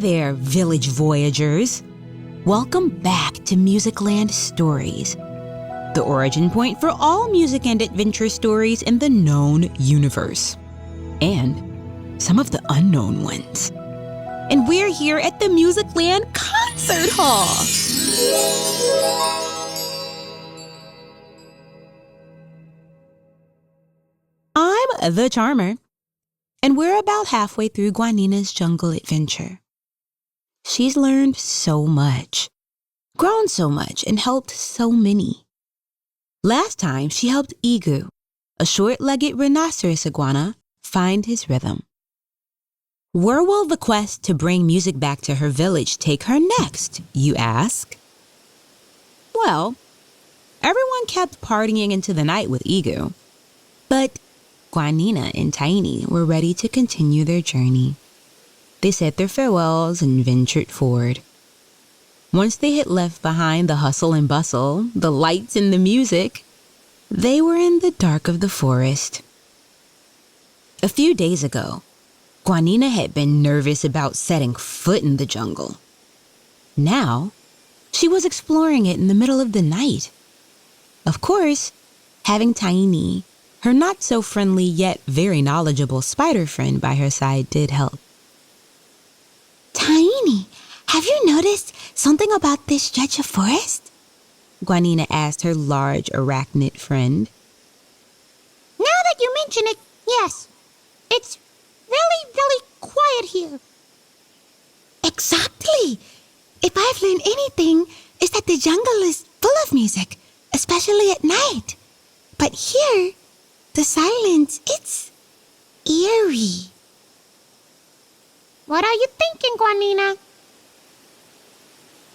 there, village voyagers. Welcome back to Musicland Stories, the origin point for all music and adventure stories in the known universe, and some of the unknown ones. And we're here at the Musicland Concert Hall. I'm the Charmer, and we're about halfway through Guanina's jungle adventure. She's learned so much, grown so much, and helped so many. Last time, she helped Igu, a short-legged rhinoceros iguana, find his rhythm. Where will the quest to bring music back to her village take her next, you ask? Well, everyone kept partying into the night with Igu, but Guanina and Tainy were ready to continue their journey. They said their farewells and ventured forward. Once they had left behind the hustle and bustle, the lights and the music, they were in the dark of the forest. A few days ago, Guanina had been nervous about setting foot in the jungle. Now, she was exploring it in the middle of the night. Of course, having Tainy, her not-so-friendly yet very knowledgeable spider friend by her side, did help. Tainy, have you noticed something about this stretch of forest? Guanina asked her large arachnid friend. Now that you mention it, yes. It's really quiet here. Exactly. If I've learned anything, it's that the jungle is full of music, especially at night. But here, the silence, it's eerie. What are you thinking, Guanina?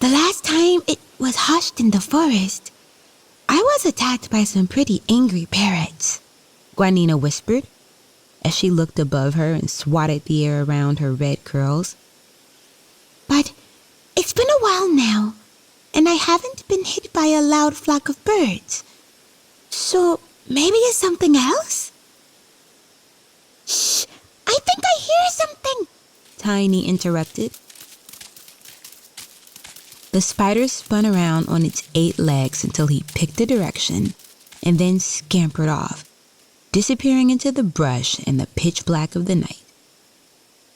The last time it was hushed in the forest, I was attacked by some pretty angry parrots, Guanina whispered as she looked above her and swatted the air around her red curls. But it's been a while now, and I haven't been hit by a loud flock of birds. So maybe it's something else? Shh! I think I hear something! Tainy interrupted. The spider spun around on its 8 legs until he picked a direction and then scampered off, disappearing into the brush and the pitch black of the night.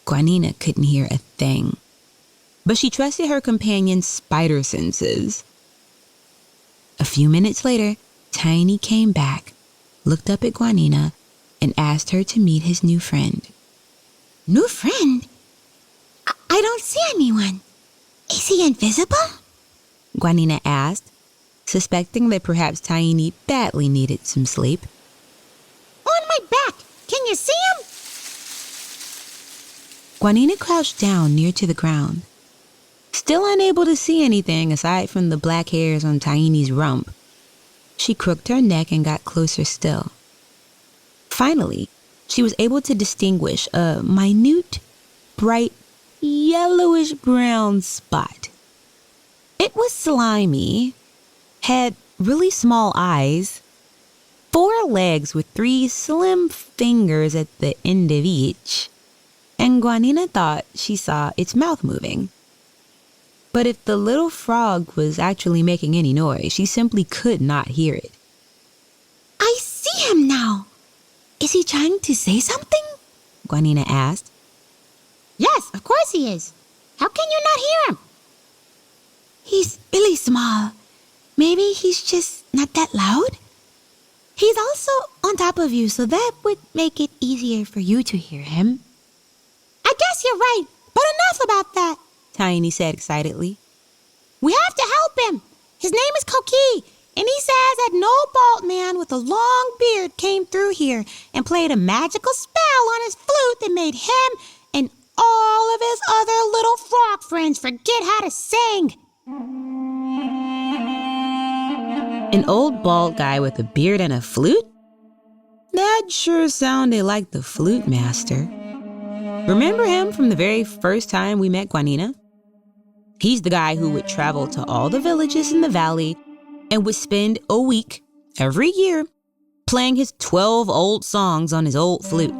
Guanina couldn't hear a thing, but she trusted her companion's spider senses. A few minutes later, Tainy came back, looked up at Guanina, and asked her to meet his new friend. New friend? I don't see anyone. Is he invisible? Guanina asked, suspecting that perhaps Tainy badly needed some sleep. On my back! Can you see him? Guanina crouched down near to the ground, still unable to see anything aside from the black hairs on Tainy's rump. She crooked her neck and got closer still. Finally, she was able to distinguish a minute, bright, yellowish-brown spot. It was slimy, had really small eyes, 4 legs with 3 slim fingers at the end of each, and Guanina thought she saw its mouth moving. But if the little frog was actually making any noise, she simply could not hear it. I see him now. Is he trying to say something? Guanina asked. Yes, of course he is. How can you not hear him? He's really small. Maybe he's just not that loud. He's also on top of you, so that would make it easier for you to hear him. I guess you're right, but enough about that, Tainy said excitedly. We have to help him. His name is Coquís, and he says that no bald man with a long beard came through here and played a magical spell on his flute that made him and all of his other little frog friends forget how to sing. An old bald guy with a beard and a flute? That sure sounded like the Flutemaster. Remember him from the very first time we met Guanina? He's the guy who would travel to all the villages in the valley and would spend a week every year playing his 12 old songs on his old flute.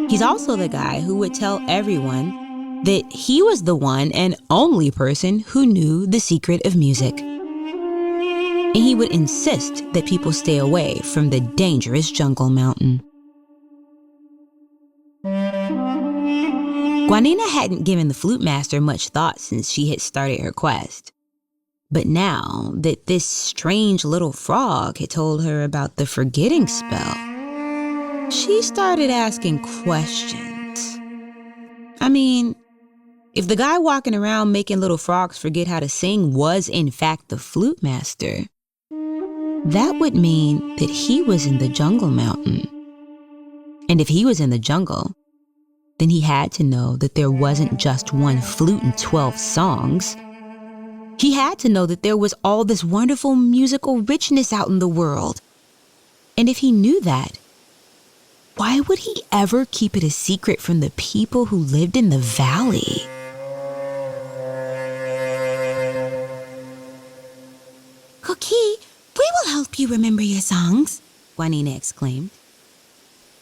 He's also the guy who would tell everyone that he was the one and only person who knew the secret of music. And he would insist that people stay away from the dangerous jungle mountain. Guanina hadn't given the Flutemaster much thought since she had started her quest. But now that this strange little frog had told her about the forgetting spell, she started asking questions. I mean, if the guy walking around making little frogs forget how to sing was in fact the Flutemaster, that would mean that he was in the jungle mountain. And if he was in the jungle, then he had to know that there wasn't just one flute and 12 songs. He had to know that there was all this wonderful musical richness out in the world. And if he knew that, why would he ever keep it a secret from the people who lived in the valley? Coquís, we will help you remember your songs, Guanina exclaimed.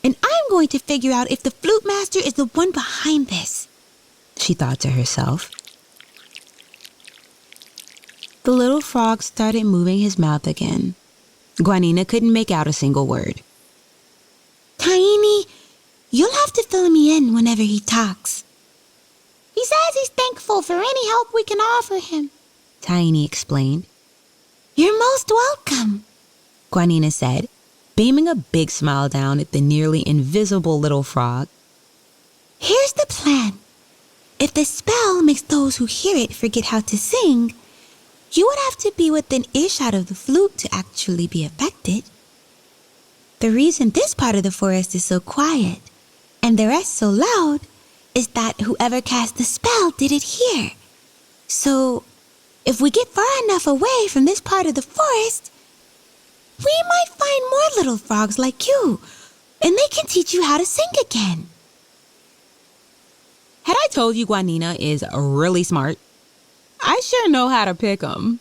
And I'm going to figure out if the Flutemaster is the one behind this, she thought to herself. The little frog started moving his mouth again. Guanina couldn't make out a single word. Tainy, you'll have to fill me in whenever he talks. He says he's thankful for any help we can offer him, Tainy explained. You're most welcome, Guanina said, beaming a big smile down at the nearly invisible little frog. Here's the plan. If the spell makes those who hear it forget how to sing, you would have to be within earshot of the flute to actually be affected. The reason this part of the forest is so quiet and the rest so loud is that whoever cast the spell did it here. So, if we get far enough away from this part of the forest, we might find more little frogs like you, and they can teach you how to sing again. Had I told you Guanina is really smart? I sure know how to pick 'em.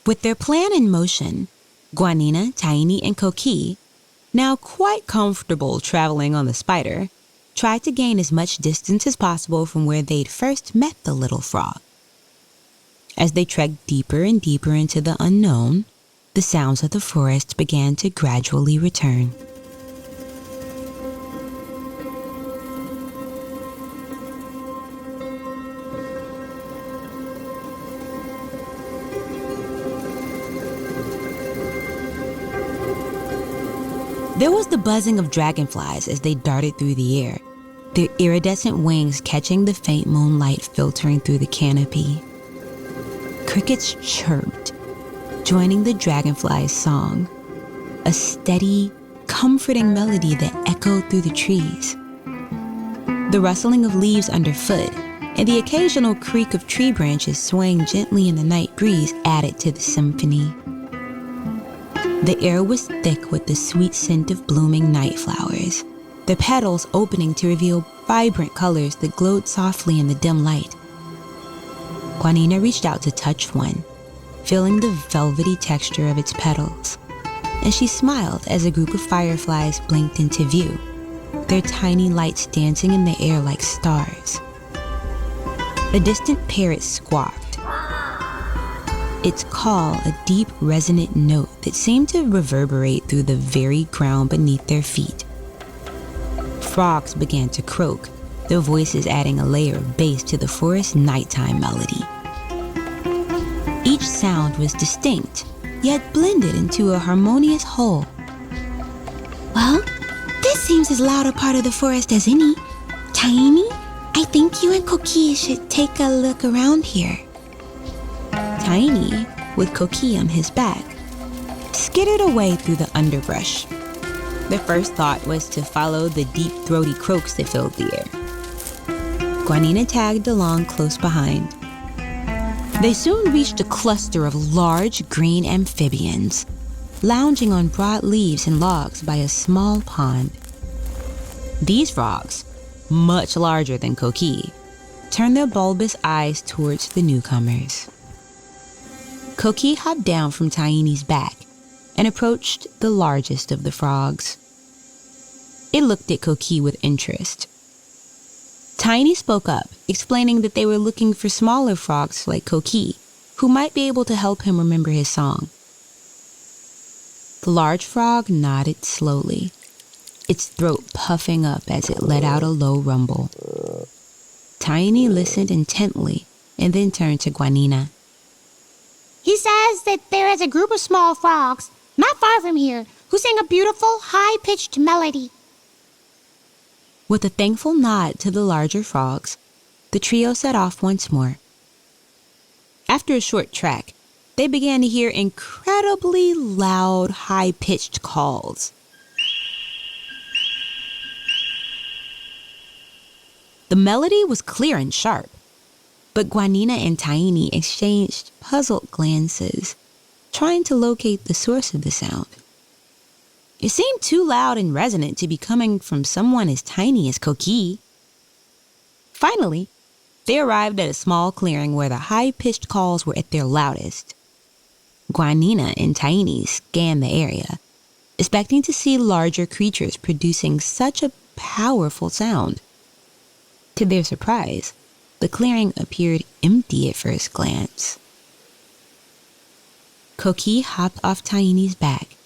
With their plan in motion, Guanina, Tainy, and Coquís, now quite comfortable traveling on the spider, tried to gain as much distance as possible from where they'd first met the little frog. As they trekked deeper and deeper into the unknown, the sounds of the forest began to gradually return. There was the buzzing of dragonflies as they darted through the air, their iridescent wings catching the faint moonlight filtering through the canopy. Crickets chirped, joining the dragonfly's song, a steady, comforting melody that echoed through the trees. The rustling of leaves underfoot and the occasional creak of tree branches swaying gently in the night breeze added to the symphony. The air was thick with the sweet scent of blooming night flowers, their petals opening to reveal vibrant colors that glowed softly in the dim light. Guanina reached out to touch one, feeling the velvety texture of its petals, and she smiled as a group of fireflies blinked into view, their tiny lights dancing in the air like stars. A distant parrot squawked, its call a deep, resonant note that seemed to reverberate through the very ground beneath their feet. Frogs began to croak, their voices adding a layer of bass to the forest's nighttime melody. Each sound was distinct, yet blended into a harmonious whole. Well, this seems as loud a part of the forest as any. Tainy, I think you and Coquís should take a look around here. Tainy, with Coquís on his back, skittered away through the underbrush. Their first thought was to follow the deep, throaty croaks that filled the air. Guanina tagged along close behind. They soon reached a cluster of large green amphibians, lounging on broad leaves and logs by a small pond. These frogs, much larger than Coquís, turned their bulbous eyes towards the newcomers. Coquís hopped down from Tainy's back and approached the largest of the frogs. It looked at Coquís with interest. Tainy spoke up, explaining that they were looking for smaller frogs like Coquís, who might be able to help him remember his song. The large frog nodded slowly, its throat puffing up as it let out a low rumble. Tainy listened intently and then turned to Guanina. He says that there is a group of small frogs, not far from here, who sing a beautiful, high-pitched melody. With a thankful nod to the larger frogs, the trio set off once more. After a short trek, they began to hear incredibly loud, high-pitched calls. The melody was clear and sharp, but Guanina and Tainy exchanged puzzled glances, trying to locate the source of the sound. It seemed too loud and resonant to be coming from someone as tiny as Coquís. Finally, they arrived at a small clearing where the high-pitched calls were at their loudest. Guanina and Tainy scanned the area, expecting to see larger creatures producing such a powerful sound. To their surprise, the clearing appeared empty at first glance. Coquís hopped off Tainy's back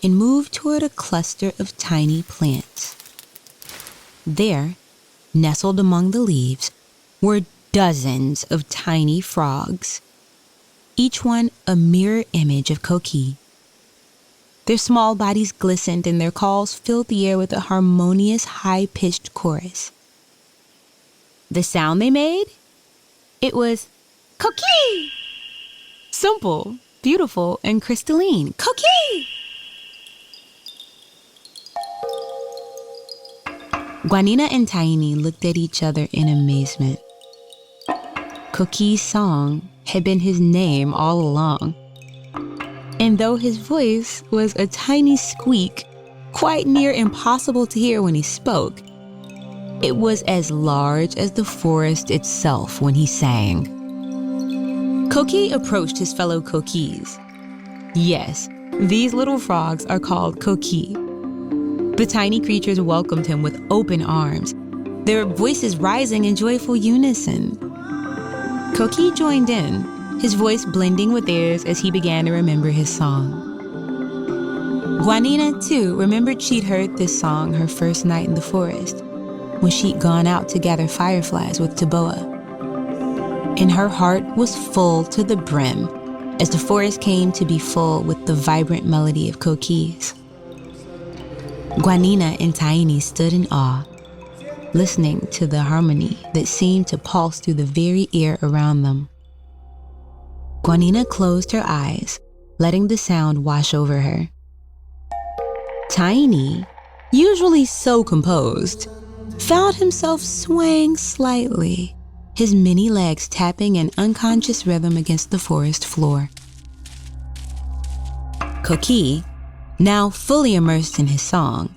and moved toward a cluster of tiny plants. There, nestled among the leaves, were dozens of tiny frogs, each one a mirror image of Coquís. Their small bodies glistened and their calls filled the air with a harmonious, high-pitched chorus. The sound they made? It was Coquís! Simple, beautiful, and crystalline. Coquís! Guanina and Tainy looked at each other in amazement. Coquís' song had been his name all along. And though his voice was a tiny squeak, quite near impossible to hear when he spoke, it was as large as the forest itself when he sang. Coquís approached his fellow Coquís. Yes, these little frogs are called Coquís. The tiny creatures welcomed him with open arms, their voices rising in joyful unison. Coquís joined in, his voice blending with theirs as he began to remember his song. Guanina, too, remembered she'd heard this song her first night in the forest, when she'd gone out to gather fireflies with Taboa. And her heart was full to the brim as the forest came to be full with the vibrant melody of Coquís. Guanina and Tainy stood in awe, listening to the harmony that seemed to pulse through the very air around them. Guanina closed her eyes, letting the sound wash over her. Tainy, usually so composed, found himself swaying slightly, his many legs tapping in unconscious rhythm against the forest floor. Coquís, now fully immersed in his song,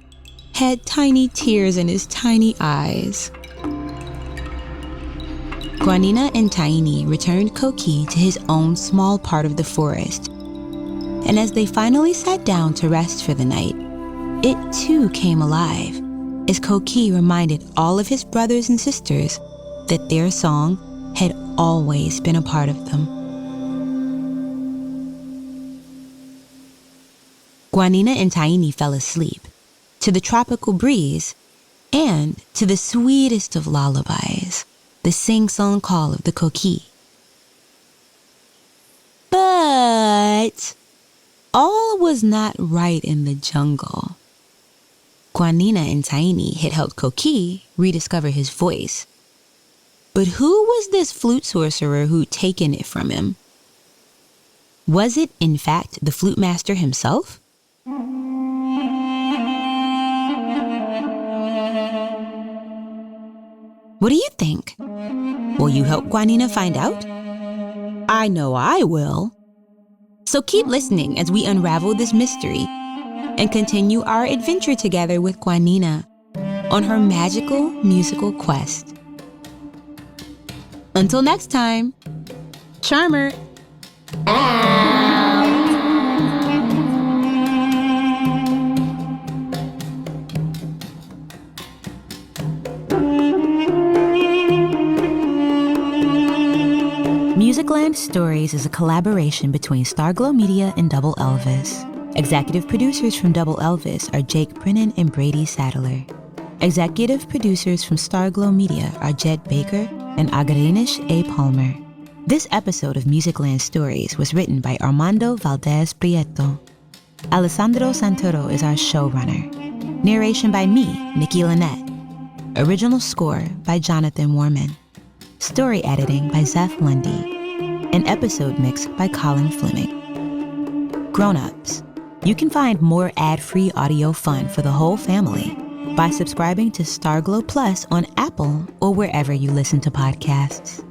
had tiny tears in his tiny eyes. Guanina and Tainy returned Coquís to his own small part of the forest, and as they finally sat down to rest for the night, it too came alive, as Coquís reminded all of his brothers and sisters that their song had always been a part of them. Guanina and Tainy fell asleep, to the tropical breeze, and to the sweetest of lullabies, the sing-song call of the Coquís. But all was not right in the jungle. Guanina and Tainy had helped Coquís rediscover his voice. But who was this flute sorcerer who'd taken it from him? Was it, in fact, the Flutemaster himself? What do you think? Will you help Guanina find out? I know I will. So keep listening as we unravel this mystery and continue our adventure together with Guanina on her magical musical quest. Until next time, Charmer out! Musicland Stories is a collaboration between Starglow Media and Double Elvis. Executive producers from Double Elvis are Jake Brennan and Brady Sadler. Executive producers from Starglow Media are Jed Baker and Agarinesh A. Palmer. This episode of Musicland Stories was written by Armando Valdez Prieto. Alessandro Santoro is our showrunner. Narration by me, Nikki Lynette. Original score by Jonathan Warman. Story editing by Zeph Lundy. An episode mix by Colin Fleming. Grown-ups, you can find more ad-free audio fun for the whole family by subscribing to Starglow Plus on Apple or wherever you listen to podcasts.